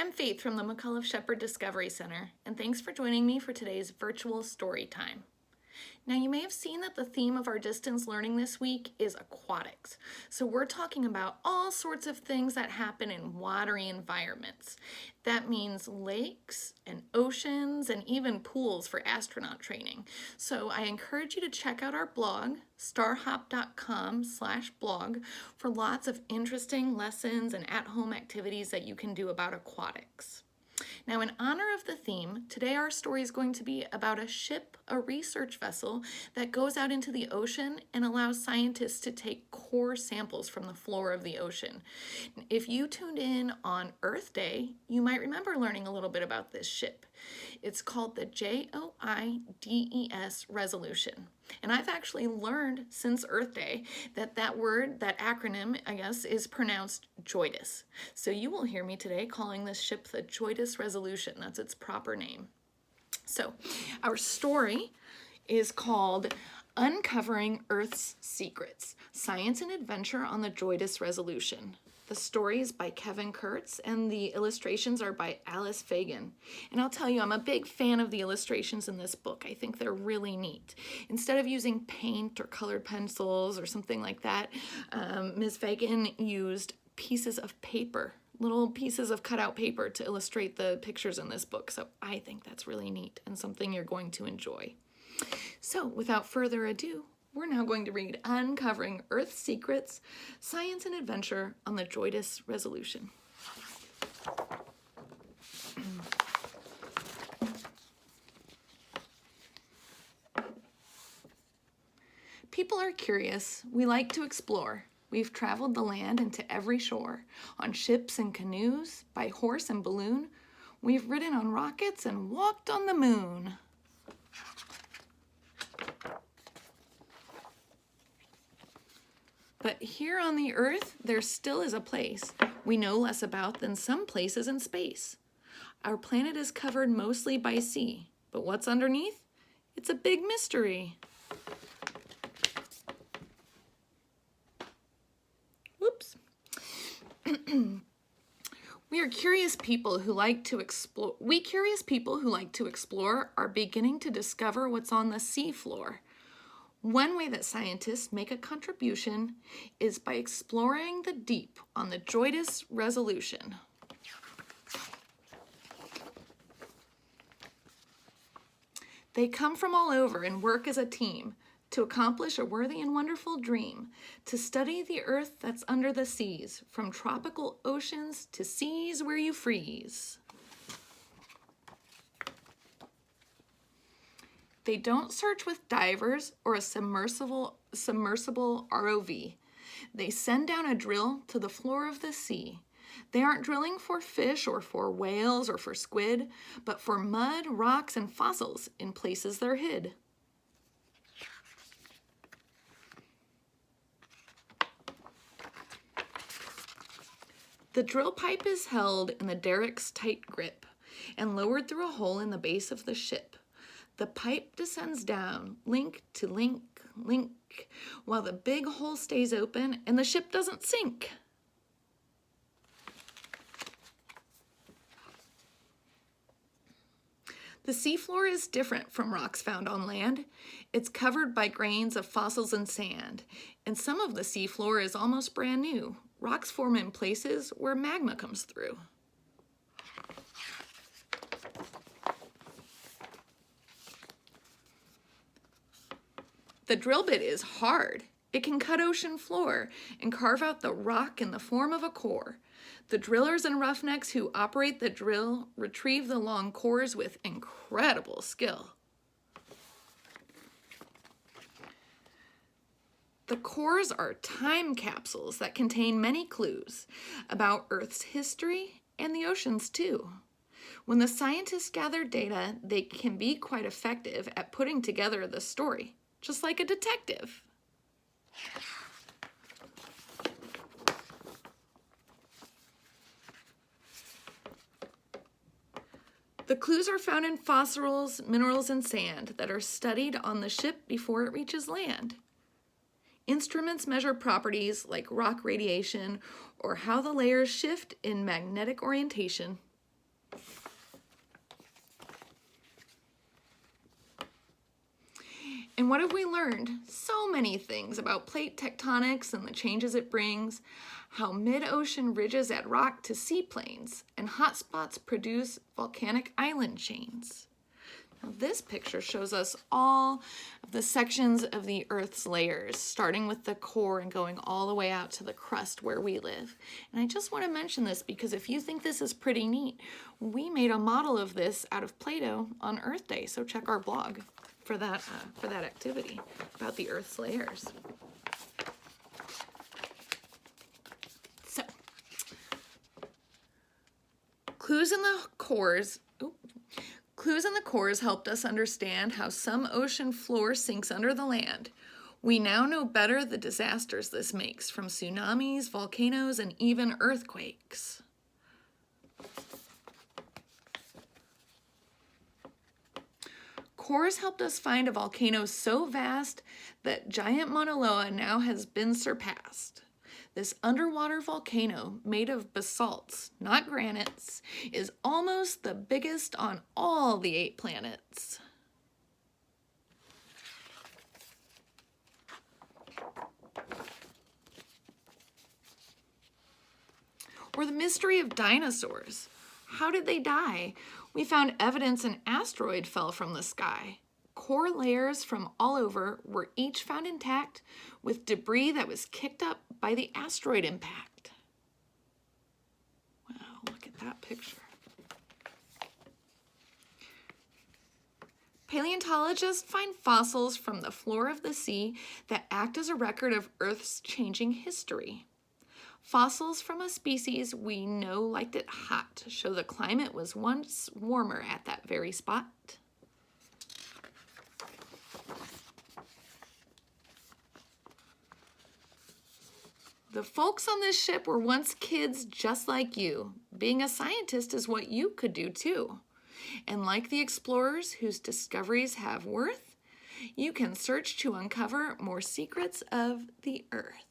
I'm Faith from the McAuliffe-Shepard Discovery Center, and thanks for joining me for today's virtual story time. Now, you may have seen that the theme of our distance learning this week is aquatics. So we're talking about all sorts of things that happen in watery environments. That means lakes and oceans and even pools for astronaut training. So I encourage you to check out our blog, starhop.com/blog, for lots of interesting lessons and at-home activities that you can do about aquatics. Now, in honor of the theme, today our story is going to be about a ship, a research vessel that goes out into the ocean and allows scientists to take core samples from the floor of the ocean. If you tuned in on Earth Day, you might remember learning a little bit about this ship. It's called the JOIDES Resolution. And I've actually learned since Earth Day that word, that acronym, I guess, is pronounced JOIDES. So you will hear me today calling this ship the JOIDES Resolution. That's its proper name. So our story is called Uncovering Earth's Secrets, Science and Adventure on the JOIDES Resolution. The story is by Kevin Kurtz, and the illustrations are by Alice Feagan. And I'll tell you, I'm a big fan of the illustrations in this book. I think they're really neat. Instead of using paint or colored pencils or something like that, Ms. Feagan used pieces of paper, little pieces of cutout paper to illustrate the pictures in this book. So I think that's really neat and something you're going to enjoy. So without further ado, we're now going to read Uncovering Earth's Secrets, Science and Adventure on the JOIDES Resolution. People are curious. We like to explore. We've traveled the land and to every shore, on ships and canoes, by horse and balloon. We've ridden on rockets and walked on the moon. But here on the Earth, there still is a place we know less about than some places in space. Our planet is covered mostly by sea, but what's underneath? It's a big mystery. Whoops. We curious people who like to explore are beginning to discover what's on the sea floor. One way that scientists make a contribution is by exploring the deep on the JOIDES Resolution. They come from all over and work as a team to accomplish a worthy and wonderful dream, to study the earth that's under the seas, from tropical oceans to seas where you freeze. They don't search with divers or a submersible ROV. They send down a drill to the floor of the sea. They aren't drilling for fish or for whales or for squid, but for mud, rocks, and fossils in places they're hid. The drill pipe is held in the derrick's tight grip and lowered through a hole in the base of the ship. The pipe descends down, link to link, link, while the big hole stays open and the ship doesn't sink. The seafloor is different from rocks found on land. It's covered by grains of fossils and sand, and some of the seafloor is almost brand new. Rocks form in places where magma comes through. The drill bit is hard. It can cut ocean floor and carve out the rock in the form of a core. The drillers and roughnecks who operate the drill retrieve the long cores with incredible skill. The cores are time capsules that contain many clues about Earth's history and the oceans too. When the scientists gather data, they can be quite effective at putting together the story, just like a detective. The clues are found in fossils, minerals, and sand that are studied on the ship before it reaches land. Instruments measure properties like rock radiation or how the layers shift in magnetic orientation. And what have we learned? So many things about plate tectonics and the changes it brings, how mid-ocean ridges add rock to seaplanes, and hotspots produce volcanic island chains. Now, this picture shows us all of the sections of the Earth's layers, starting with the core and going all the way out to the crust where we live. And I just want to mention this because if you think this is pretty neat, we made a model of this out of Play-Doh on Earth Day, so check our blog for that activity about the Earth's layers. So, clues in the cores helped us understand how some ocean floor sinks under the land. We now know better the disasters this makes, from tsunamis, volcanoes, and even earthquakes. Cores helped us find a volcano so vast that giant Mauna Loa now has been surpassed. This underwater volcano, made of basalts, not granites, is almost the biggest on all the 8 planets. Or the mystery of dinosaurs. How did they die? We found evidence an asteroid fell from the sky. Core layers from all over were each found intact, with debris that was kicked up by the asteroid impact. Wow, look at that picture. Paleontologists find fossils from the floor of the sea that act as a record of Earth's changing history. Fossils from a species we know liked it hot show the climate was once warmer at that very spot. The folks on this ship were once kids just like you. Being a scientist is what you could do too. And like the explorers whose discoveries have worth, you can search to uncover more secrets of the Earth.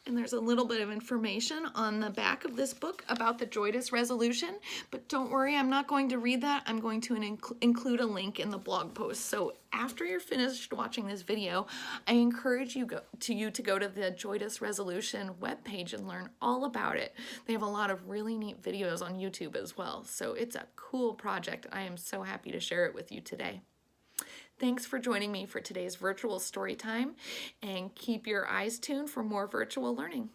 And there's a little bit of information on the back of this book about the JOIDES Resolution, but don't worry, I'm not going to read that. I'm going to include a link in the blog post. So after you're finished watching this video, I encourage you to go to the JOIDES Resolution webpage and learn all about it. They have a lot of really neat videos on YouTube as well. So it's a cool project. I am so happy to share it with you today. Thanks for joining me for today's virtual story time, and keep your eyes tuned for more virtual learning.